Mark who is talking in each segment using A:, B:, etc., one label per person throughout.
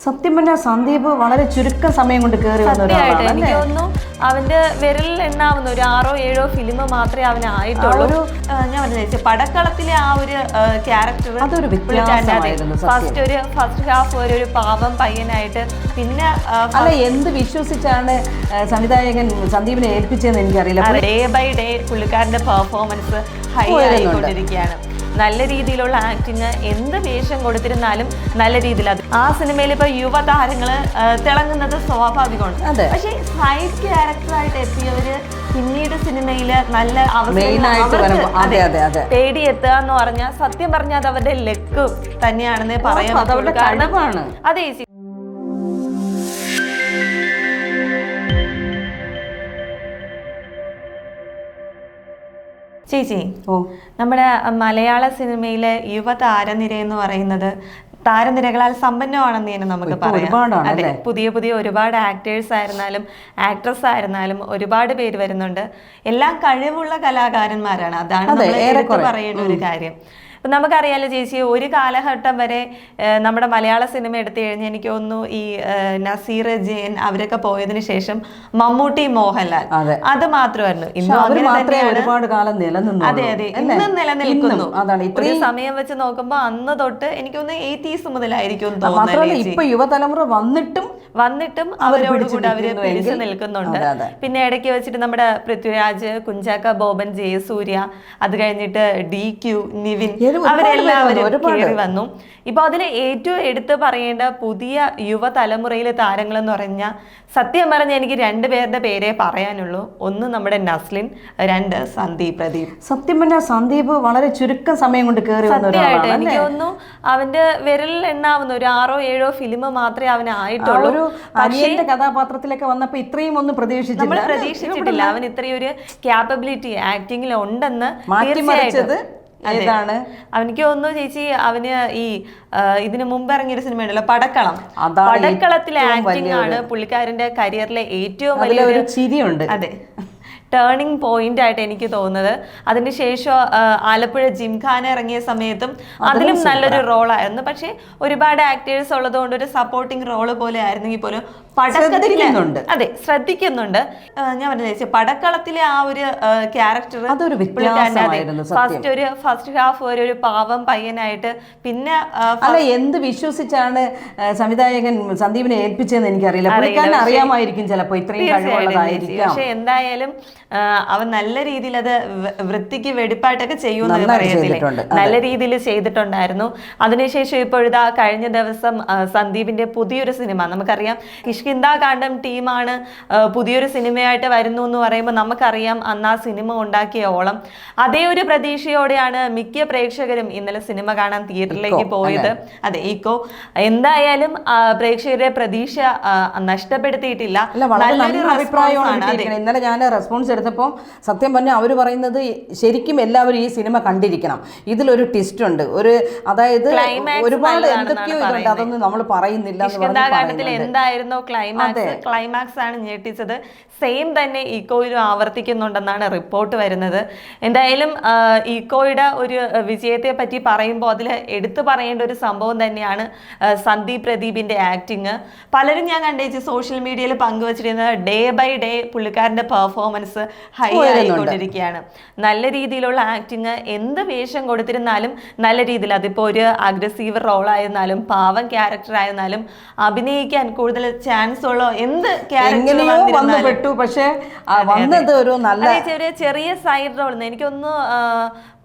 A: സത്യം പറഞ്ഞാൽ സന്ദീപ് വളരെ ചുരുക്കം സമയം കൊണ്ട് കയറി
B: സത്യമായിട്ട് എനിക്ക് തോന്നുന്നു അവന്റെ വിരലിൽ എണ്ണാവുന്ന ഒരു 6-7 ഫിലിം മാത്രമേ അവന് ആയിട്ടുള്ളൂ. ഞാൻ പറഞ്ഞ പടക്കളത്തിലെ ആ ഒരു ക്യാരക്ടർ
A: അതൊരു
B: ഫസ്റ്റ് ഹാഫ് ഒരു പാവം പയ്യനായിട്ട് പിന്നെ
A: അല്ല എന്ത് വിശ്വസിച്ചാണ് സംവിധായകൻ സന്ദീപിനെ ഏൽപ്പിച്ചതെന്ന് എനിക്കറിയില്ല.
B: ഡേ ബൈ ഡേ പുള്ളിക്കാരന്റെ പെർഫോമൻസ് ഹൈ ആയിക്കൊണ്ടിരിക്കുകയാണ്. നല്ല രീതിയിലുള്ള ആക്ടിങ്, എന്ത് വേഷം കൊടുത്തിരുന്നാലും നല്ല രീതിയിൽ അത് ആ സിനിമയിൽ ഇപ്പൊ യുവതാരങ്ങള് തിളങ്ങുന്നത് സ്വാഭാവികമാണ്. പക്ഷെ സൈഡ് ക്യാരക്ടറായിട്ട് എത്തിയവര് പിന്നീട് സിനിമയില് നല്ല തേടി എത്തുക എന്ന് പറഞ്ഞാൽ സത്യം പറഞ്ഞാൽ അത് അവരുടെ ലക്ക് തന്നെയാണെന്ന് പറയാൻ പറ്റുള്ളൂ. കാരണം അതെ ചേച്ചി, നമ്മുടെ മലയാള സിനിമയിലെ യുവ താരനിര എന്ന് പറയുന്നത് താരനിരകളാൽ സമ്പന്നമാണെന്ന് തന്നെ നമുക്ക് പറയാം. അതെ, പുതിയ പുതിയ ഒരുപാട് ആക്ടേഴ്സ് ആയിരുന്നാലും ആക്ട്രസ് ആയിരുന്നാലും ഒരുപാട് പേര് വരുന്നുണ്ട്. എല്ലാം കഴിവുള്ള കലാകാരന്മാരാണ്. അതാണ് നമ്മൾ എടുത്തു പറയേണ്ട ഒരു കാര്യം. ഇപ്പം നമുക്കറിയാലോ ചേച്ചി, ഒരു കാലഘട്ടം വരെ നമ്മുടെ മലയാള സിനിമ എടുത്തു കഴിഞ്ഞാൽ എനിക്ക് തോന്നുന്നു ഈ നസീർ, ജയൻ അവരൊക്കെ പോയതിനു ശേഷം മമ്മൂട്ടി, മോഹൻലാൽ അത് മാത്രമായിരുന്നു.
A: ഒരുപാട് കാലം നിലനിന്നു.
B: അതെ അതെ, ഇന്നും നിലനിൽക്കുന്നു. ഒരു സമയം വെച്ച് നോക്കുമ്പോൾ അന്ന് തൊട്ട് എനിക്ക് തോന്നുന്നു 80s മുതലായിരിക്കും തോന്നുന്നു.
A: ഇപ്പൊ യുവതലമുറ വന്നിട്ടും
B: അവരോട് കൂടെ അവര് പിടിച്ചു നിൽക്കുന്നുണ്ട്. പിന്നെ ഇടയ്ക്ക് വെച്ചിട്ട് നമ്മുടെ പൃഥ്വിരാജ്, കുഞ്ചാക്ക ബോബൻ, ജയസൂര്യ, അത് കഴിഞ്ഞിട്ട് DQ, നിവിൻ, അവരെല്ലാവരും കയറി വന്നു. ഇപ്പൊ അതിൽ ഏറ്റവും എടുത്തു പറയേണ്ട പുതിയ യുവതലമുറയിലെ താരങ്ങൾ എന്ന് പറഞ്ഞാൽ സത്യം പറഞ്ഞാൽ എനിക്ക് 2 പേരുടെ പേരേ പറയാനുള്ളൂ. ഒന്ന് നമ്മുടെ നസ്ലിൻ, 2 സന്ദീപ് പ്രദീപ്.
A: സത്യം പറഞ്ഞാൽ സന്ദീപ് വളരെ ചുരുക്കം സമയം കൊണ്ട് കയറി.
B: സത്യമായിട്ട് എനിക്ക് തോന്നുന്നു അവന്റെ വിരലിൽ എണ്ണാവുന്ന ഒരു 6-7 ഫിലിം മാത്രമേ അവന് ആയിട്ടുള്ളൂ.
A: അനിയന്റെ കഥാപാത്രത്തിലൊക്കെ വന്നപ്പോ ഇത്രയും ഒന്നും
B: പ്രതീക്ഷിച്ചിട്ടില്ല. അവൻ ഇത്രയും ഒരു ക്യാപ്പബിലിറ്റി ആക്ടിങ്ങിൽ ഉണ്ടെന്ന് അവനിക്ക് തോന്നുന്നു ചേച്ചി. അവന് ഈ ഇതിനു മുമ്പ് ഇറങ്ങിയൊരു സിനിമ ഉണ്ടല്ലോ പടക്കളം, പടക്കളത്തിലെ ആക്ടിംഗ് ആണ് പുള്ളിക്കാരന്റെ കരിയറിലെ ഏറ്റവും വലിയൊരു
A: ചിരിയുണ്ട്.
B: അതെ, ടേണിംഗ് പോയിന്റ് ആയിട്ട് എനിക്ക് തോന്നുന്നത്. അതിനുശേഷം ആലപ്പുഴ ജിംഖാന ഇറങ്ങിയ സമയത്തും അതിലും നല്ലൊരു റോളായിരുന്നു. പക്ഷെ ഒരുപാട് ആക്ടേഴ്സ് ഉള്ളത് കൊണ്ട് ഒരു സപ്പോർട്ടിംഗ് റോള് പോലെ ആയിരുന്നെങ്കിൽ പോലും പടക്കത്തിലുണ്ട്. അതെ, ശ്രദ്ധിക്കുന്നുണ്ട്. ഞാൻ പറഞ്ഞ പടക്കളത്തിലെ ആ ഒരു ക്യാരക്ടർ ഫസ്റ്റ് ഹാഫ് ഒരു പാവം പയ്യനായിട്ട് പിന്നെ
A: അല്ല എന്ത് വിശ്വസിച്ചാണ് സംവിധായകൻ സന്ദീപിനെ ഏൽപ്പിച്ചതെന്ന് എനിക്കറിയില്ല. അറിയാമായിരിക്കും ചിലപ്പോ ഇത്രയും കഴിവുള്ളതായിരിക്കും.
B: പക്ഷെ എന്തായാലും അവൻ നല്ല രീതിയിൽ അത് വൃത്തിക്ക് വെടിപ്പായിട്ടൊക്കെ ചെയ്യുമെന്ന് പറയത്തില്ലേ, നല്ല രീതിയിൽ ചെയ്തിട്ടുണ്ടായിരുന്നു. അതിനുശേഷം ഇപ്പോഴിതാ കഴിഞ്ഞ ദിവസം സന്ദീപിന്റെ പുതിയൊരു സിനിമ നമുക്കറിയാം, കിഷ്കിന്ദ കാണ്ഡം ടീമാണ് പുതിയൊരു സിനിമയായിട്ട് വരുന്നു എന്ന് പറയുമ്പോൾ നമുക്കറിയാം അന്ന് ആ സിനിമ ഉണ്ടാക്കിയ ഓളം. അതേ ഒരു പ്രതീക്ഷയോടെയാണ് മിക്ക പ്രേക്ഷകരും ഇന്നലെ സിനിമ കാണാൻ തിയേറ്ററിലേക്ക് പോയത്. അതെ, ഈക്കോ എന്തായാലും പ്രേക്ഷകരുടെ പ്രതീക്ഷ നഷ്ടപ്പെടുത്തിയിട്ടില്ല. നല്ലൊരു അഭിപ്രായമാണ്.
A: ഇന്നലെ ഞാൻ റെസ്പോൺസ് എടുത്തപ്പോൾ സത്യം പറഞ്ഞാൽ അവർ പറയുന്നത് ശരിക്കും എല്ലാവരും ഈ സിനിമ കണ്ടിരിക്കണം. ഇതിലൊരു ട്വിസ്റ്റ് ഉണ്ട്, അതായത് ഒരുപാട് എന്തൊക്കെയോ ഇതുണ്ട്, അതൊന്നും നമ്മൾ പറയുന്നില്ല.
B: എന്തായിരുന്നു ക്ലൈമാക്സ് ആണ് ഞെട്ടിച്ചത്. സെയിം തന്നെ ഈക്കോയിലും ആവർത്തിക്കുന്നുണ്ടെന്നാണ് റിപ്പോർട്ട് വരുന്നത്. എന്തായാലും ഈക്കോയുടെ ഒരു വിജയത്തെ പറ്റി പറയുമ്പോൾ അതിൽ എടുത്തു പറയേണ്ട ഒരു സംഭവം തന്നെയാണ് സന്ദീപ് പ്രദീപിന്റെ ആക്ടിങ്. പലരും ഞാൻ കണ്ടേച്ച് സോഷ്യൽ മീഡിയയിൽ പങ്കുവച്ചിരുന്നത് ഡേ ബൈ ഡേ പുള്ളിക്കാരന്റെ പെർഫോമൻസ് ഹൈ ആയിക്കൊണ്ടിരിക്കുകയാണ്. നല്ല രീതിയിലുള്ള ആക്ടിങ്, എന്ത് വേഷം കൊടുത്തിരുന്നാലും നല്ല രീതിയിൽ, അതിപ്പോ ഒരു അഗ്രസീവ് റോൾ ആയിരുന്നാലും പാവം ക്യാരക്ടർ ആയിരുന്നാലും അഭിനയിക്കാൻ കൂടുതൽ ചാൻസ് ഉള്ള എന്ത് ക്യാരക്ടർ
A: പക്ഷേ വന്നത് ഒരു നല്ല
B: ചെറിയ സൈഡ് റോൾ. എനിക്കൊന്ന്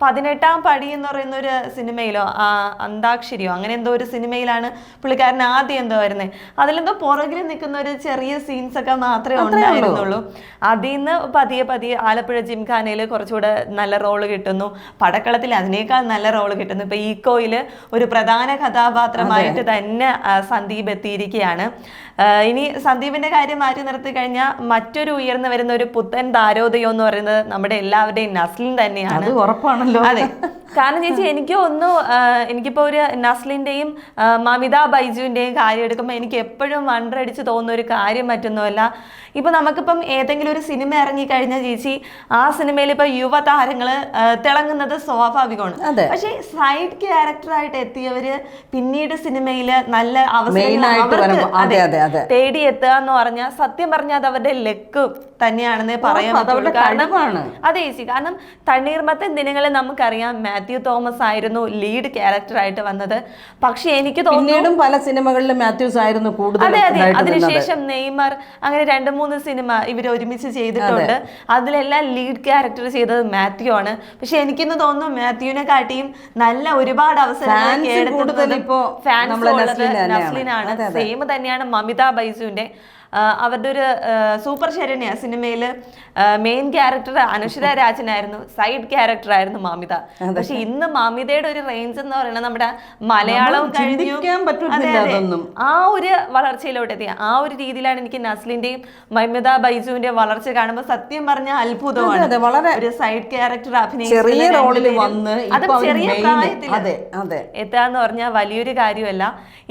B: 18ാം പടി എന്ന് പറയുന്ന ഒരു സിനിമയിലോ അന്താക്ഷരിയോ അങ്ങനെ എന്തോ ഒരു സിനിമയിലാണ് പുള്ളിക്കാരൻ ആദ്യം എന്തോ വരുന്നത്. അതിലെന്തോ പുറകിൽ നിൽക്കുന്ന ഒരു ചെറിയ സീൻസ് ഒക്കെ മാത്രമേ ഉണ്ടായിരുന്നുള്ളൂ. അതിൽ നിന്ന് പതിയെ ആലപ്പുഴ ജിംഖാനയിൽ കുറച്ചുകൂടെ നല്ല റോള് കിട്ടുന്നു, പടക്കളത്തിൽ അതിനേക്കാൾ നല്ല റോള് കിട്ടുന്നു. ഇപ്പൊ ഈക്കോയിൽ ഒരു പ്രധാന കഥാപാത്രമായിട്ട് തന്നെ സന്ദീപ് എത്തിയിരിക്കുകയാണ്. ഇനി സന്ദീപിന്റെ കാര്യം മാറ്റി നിർത്തി കഴിഞ്ഞാൽ മറ്റൊരു ഉയർന്നു വരുന്ന ഒരു പുത്തൻ താരോദയം എന്ന് പറയുന്നത് നമ്മുടെ എല്ലാവരുടെയും നസ്ലിൻ തന്നെയാണ്.
A: ഉറപ്പാണ്. ആണല്ലോ.
B: അതെ, കാരണം ചേച്ചി എനിക്ക് ഒന്നു എനിക്കിപ്പോ ഒരു നസ്ലിന്റെയും മമിത ബൈജുവിന്റെയും കാര്യം എടുക്കുമ്പോൾ എനിക്ക് എപ്പോഴും വണ്ടടിച്ച് തോന്നുന്ന ഒരു കാര്യം മറ്റൊന്നുമല്ല. ഇപ്പൊ നമുക്കിപ്പം ഏതെങ്കിലും ഒരു സിനിമ ഇറങ്ങിക്കഴിഞ്ഞാൽ ചേച്ചി ആ സിനിമയിൽ ഇപ്പൊ യുവതാരങ്ങള് തിളങ്ങുന്നത് സ്വാഭാവികമാണ്. പക്ഷെ സൈഡ് ക്യാരക്ടറായിട്ട് എത്തിയവര് പിന്നീട് സിനിമയില് നല്ല അവസരങ്ങൾ തേടി എത്തുക എന്ന് പറഞ്ഞാൽ സത്യം പറഞ്ഞാൽ അത് അവരുടെ ലക്ക് തന്നെയാണെന്ന് പറയാൻ പറ്റുള്ളൂ. കാരണം അതെ ചേച്ചി, കാരണം തണ്ണീർമത്തൻ ദിനങ്ങളിൽ നമുക്കറിയാം മാത്യു തോമസ് ആയിരുന്നു ലീഡ് ക്യാരക്ടർ ആയിട്ട് വന്നത്. പക്ഷെ എനിക്ക് തോന്നുന്നു
A: പല സിനിമകളിലും മാത്യൂസ് ആയിരുന്നു കൂടുതൽ.
B: അതെ അതെ, അതിനുശേഷം നെയ്മർ അങ്ങനെ 2-3 സിനിമ ഇവർ ഒരുമിച്ച് ചെയ്തിട്ടുണ്ട്. അതിലെല്ലാം ലീഡ് ക്യാരക്ടർ ചെയ്തത് മാത്യു ആണ്. പക്ഷെ എനിക്കിന്ന് തോന്നുന്നു മാത്യുവിനെ കാട്ടിയും നല്ല ഒരുപാട് അവസരങ്ങൾ നസ്ലിനാണ്. സെയിം തന്നെയാണ് മമിത ബൈജുവിന്റെ. അവരുടെ ഒരു സൂപ്പർ ശരണ്യ സിനിമയില് മെയിൻ ക്യാരക്ടർ അനശ്വര രാജനായിരുന്നു, സൈഡ് ക്യാരക്ടർ ആയിരുന്നു മമിത. പക്ഷെ ഇന്ന് മമിതയുടെ ഒരു റേഞ്ച് എന്ന് പറയുന്നത് നമ്മുടെ മലയാളം കഴിഞ്ഞു ആ ഒരു വളർച്ചയിലോട്ട് എത്തിയ ആ ഒരു രീതിയിലാണ് എനിക്ക് നസ്ലിന്റെയും മമിത ബൈജുവിന്റെ വളർച്ച കാണുമ്പോൾ സത്യം പറഞ്ഞ അത്ഭുതമാണ്. ഒരു സൈഡ് ക്യാരക്ടർ അഭിനയിക്കുന്ന അതും ചെറിയ പ്രായത്തിൽ എത്താന്ന് പറഞ്ഞാൽ വലിയൊരു കാര്യമല്ല.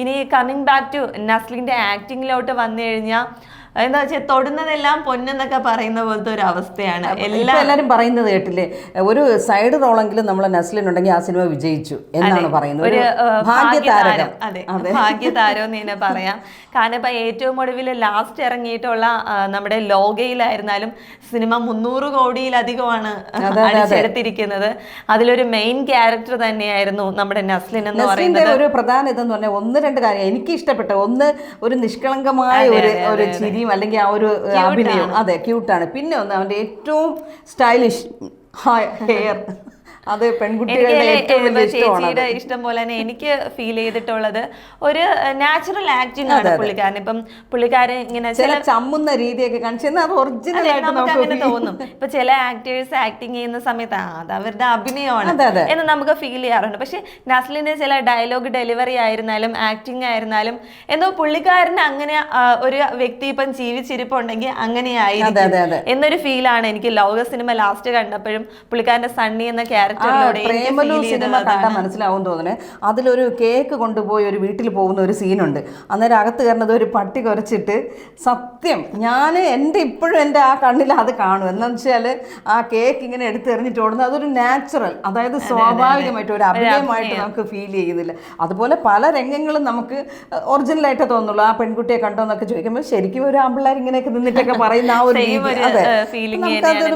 B: ഇനി കമ്മിങ് ബാക്ക് ടു നസ്ലിന്റെ ആക്ടിങ്ങിലോട്ട് വന്നു കഴിഞ്ഞാൽ എന്താ വെച്ചാൽ തൊടുന്നതെല്ലാം പൊന്നെന്നൊക്കെ പറയുന്ന പോലത്തെ ഒരു അവസ്ഥയാണ്.
A: എല്ലാരും പറയുന്നത് കേട്ടില്ലേ, ഒരു സൈഡ് റോളെങ്കിലും നമ്മളെ നസ്ലിനുണ്ടെങ്കിൽ ആ സിനിമ വിജയിച്ചു എന്നാണ് പറയുന്നത്.
B: ഒരു ഭാഗ്യതാരം, അതെ ഭാഗ്യതാരം എന്ന് തന്നെ പറയാം. കാരണം ഇപ്പൊ ഏറ്റവും ഒടുവിൽ ലാസ്റ്റ് ഇറങ്ങിയിട്ടുള്ള നമ്മുടെ ലോകയിലായിരുന്നാലും സിനിമ 300 കോടിയിലധികമാണ് അടിച്ചെടുത്തിരിക്കുന്നത്. അതിലൊരു മെയിൻ ക്യാരക്ടർ തന്നെയായിരുന്നു നമ്മുടെ നസ്ലിൻ എന്ന് പറയുന്നത്.
A: ഒരു പ്രധാന ഇതെന്ന് പറഞ്ഞാൽ 1-2 കാര്യം എനിക്ക് ഇഷ്ടപ്പെട്ട ഒന്ന്, ഒരു നിഷ്കളങ്കമായ ഒരു ചിരി അല്ലെങ്കിൽ ആ ഒരു അഭിനയം, അതെ ക്യൂട്ടാണ്. പിന്നെ ഒന്ന് അവന്റെ ഏറ്റവും സ്റ്റൈലിഷ് ഹെയർ, അത്
B: ചേച്ചിയുടെ ഇഷ്ടം പോലെ തന്നെ എനിക്ക് ഫീൽ ചെയ്തിട്ടുള്ളത് ഒരു നാച്ചുറൽ ആക്ടിങ് ആണ് പുള്ളിക്കാരൻ. ഇപ്പം പുള്ളിക്കാരൻ ഇങ്ങനെ
A: ചമ്മുന്ന രീതിയൊക്കെ കാണിച്ചാൽ അത് ഒറിജിനൽ
B: നമുക്ക് അങ്ങനെ തോന്നും. ഇപ്പൊ ചില ആക്ടേഴ്സ് ആക്ടിങ് ചെയ്യുന്ന സമയത്ത് അത് അവരുടെ അഭിനയമാണ് എന്ന് നമുക്ക് ഫീൽ ചെയ്യാറുണ്ട്. പക്ഷെ നസ്ലിന്റെ ചില ഡയലോഗ് ഡെലിവറി ആയിരുന്നാലും ആക്ടിങ് ആയിരുന്നാലും എന്തോ പുള്ളിക്കാരന് അങ്ങനെ ഒരു വ്യക്തി ഇപ്പം ജീവിച്ചിരിപ്പുണ്ടെങ്കിൽ അങ്ങനെയായിരിക്കും എന്നൊരു ഫീലാണ് എനിക്ക് ലോക സിനിമ ലാസ്റ്റ് കണ്ടപ്പോഴും പുള്ളിക്കാരന്റെ സണ്ണി എന്ന ക്യാരക്ടർ
A: പ്രേമലു സിനിമ കണ്ടാൽ മനസ്സിലാവും തോന്നുന്നത്. അതിലൊരു കേക്ക് കൊണ്ടുപോയി ഒരു വീട്ടിൽ പോകുന്ന ഒരു സീനുണ്ട്. അന്നേരം അകത്ത് കയറുന്നത് ഒരു പട്ടി കുരച്ചിട്ട്, സത്യം ഞാൻ ഇപ്പോഴും എൻ്റെ ആ കണ്ണിൽ അത് കാണും. എന്താണെന്ന് വെച്ചാൽ ആ കേക്ക് ഇങ്ങനെ എടുത്തെറിഞ്ഞിട്ട് ഓടുന്നത് അതൊരു നാച്ചുറൽ, അതായത് സ്വാഭാവികമായിട്ട് ഒരു അഭിനയമായിട്ട് നമുക്ക് ഫീൽ ചെയ്യുന്നില്ല. അതുപോലെ പല രംഗങ്ങളും നമുക്ക് ഒറിജിനലായിട്ട് തോന്നുള്ളൂ. ആ പെൺകുട്ടിയെ കണ്ടോ എന്നൊക്കെ ചോദിക്കുമ്പോൾ ശരിക്കും ഒരു ആമ്പിള്ളേർ ഇങ്ങനെയൊക്കെ നിന്നിട്ടൊക്കെ പറയുന്ന ആ ഒരു
B: ഫീലിംഗ്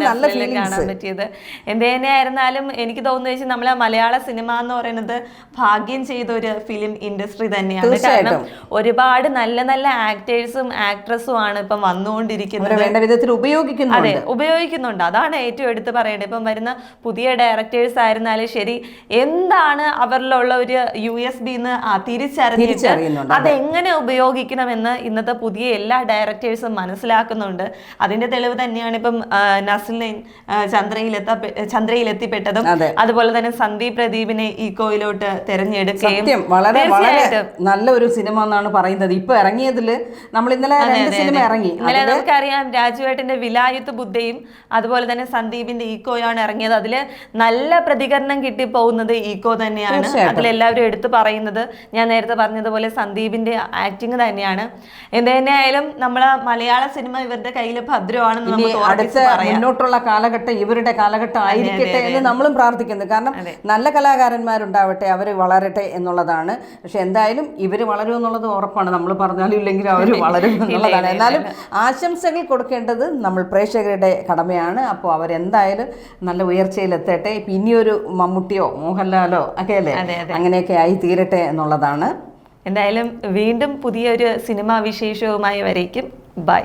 B: നല്ല ഫീലിംഗ്സ് പറ്റിയത്. എന്തുതന്നെയായിരുന്നാലും എനിക്ക് തോന്നുന്നു വെച്ചാൽ നമ്മളെ മലയാള സിനിമ എന്ന് പറയുന്നത് ഭാഗ്യം ചെയ്ത ഒരു ഫിലിം ഇൻഡസ്ട്രി തന്നെയാണ്. കാരണം ഒരുപാട് നല്ല നല്ല ആക്ടേഴ്സും ആക്ട്രസും ആണ് ഇപ്പം വന്നുകൊണ്ടിരിക്കുന്നത്.
A: വേണ്ട വിധത്തിൽ
B: ഉപയോഗിക്കുന്നുണ്ട്. അതാണ് ഏറ്റവും എടുത്ത് പറയേണ്ടത്. ഇപ്പം വരുന്ന പുതിയ ഡയറക്ടേഴ്സ് ആയിരുന്നാലും ശരി, എന്താണ് അവരിലുള്ള ഒരു USP എന്ന് തിരിച്ചറിഞ്ഞിട്ട് അതെങ്ങനെ ഉപയോഗിക്കണമെന്ന് ഇന്നത്തെ പുതിയ എല്ലാ ഡയറക്ടേഴ്സും മനസ്സിലാക്കുന്നുണ്ട്. അതിന്റെ തെളിവ് തന്നെയാണ് ഇപ്പം നസ്ലിൻ ചന്ദ്രയിൽ എത്തിപ്പെട്ടതും അതുപോലെ തന്നെ സന്ദീപ് പ്രദീപിനെ ഈക്കോയിലോട്ട് തെരഞ്ഞെടുക്കുകയും
A: വളരെ വളരെ നല്ല ഒരു സിനിമ എന്നാണ് പറയുന്നത്. ഇപ്പൊ ഇറങ്ങിയതില് നമ്മൾ ഇന്നലെ സിനിമ ഇറങ്ങി,
B: ഇന്നലെ നമുക്കറിയാം രാജുവേട്ടന്റെ വിലായുത്ത് ബുദ്ധയും അതുപോലെ തന്നെ സന്ദീപിന്റെ ഈക്കോയാണ് ഇറങ്ങിയത്. അതില് നല്ല പ്രതികരണം കിട്ടിപ്പോകുന്നത് ഈക്കോ തന്നെയാണ്. അതിലെല്ലാവരും എടുത്തു പറയുന്നത് ഞാൻ നേരത്തെ പറഞ്ഞതുപോലെ സന്ദീപിന്റെ ആക്ടിങ് തന്നെയാണ്. എന്ത് തന്നെയായാലും നമ്മളെ മലയാള സിനിമ ഇവരുടെ കയ്യിൽ ഭദ്രമാണെന്ന് നമുക്ക്
A: മുന്നോട്ടുള്ള കാലഘട്ടം ഇവരുടെ കാലഘട്ടം ആയിരിക്കട്ടെ എന്ന് നമ്മളും പ്രാർത്ഥിക്കുന്നത്. കാരണം നല്ല കലാകാരന്മാരുണ്ടാവട്ടെ, അവർ വളരട്ടെ എന്നുള്ളതാണ്. പക്ഷെ എന്തായാലും ഇവർ വളരും എന്നുള്ളത് ഉറപ്പാണ്. നമ്മൾ പറഞ്ഞാലും ഇല്ലെങ്കിലും അവർ വളരും എന്നുള്ളതാണ്. എന്നാലും ആശംസകൾ കൊടുക്കേണ്ടത് നമ്മൾ പ്രേക്ഷകരുടെ കടമയാണ്. അപ്പോൾ അവരെന്തായാലും നല്ല ഉയർച്ചയിലെത്തട്ടെ. ഇനിയൊരു മമ്മൂട്ടിയോ മോഹൻലാലോ ഒക്കെ അല്ലേ അങ്ങനെയൊക്കെ ആയി തീരട്ടെ എന്നുള്ളതാണ്.
B: എന്തായാലും വീണ്ടും പുതിയൊരു സിനിമാ വിശേഷവുമായി വരേക്കും. ബൈ.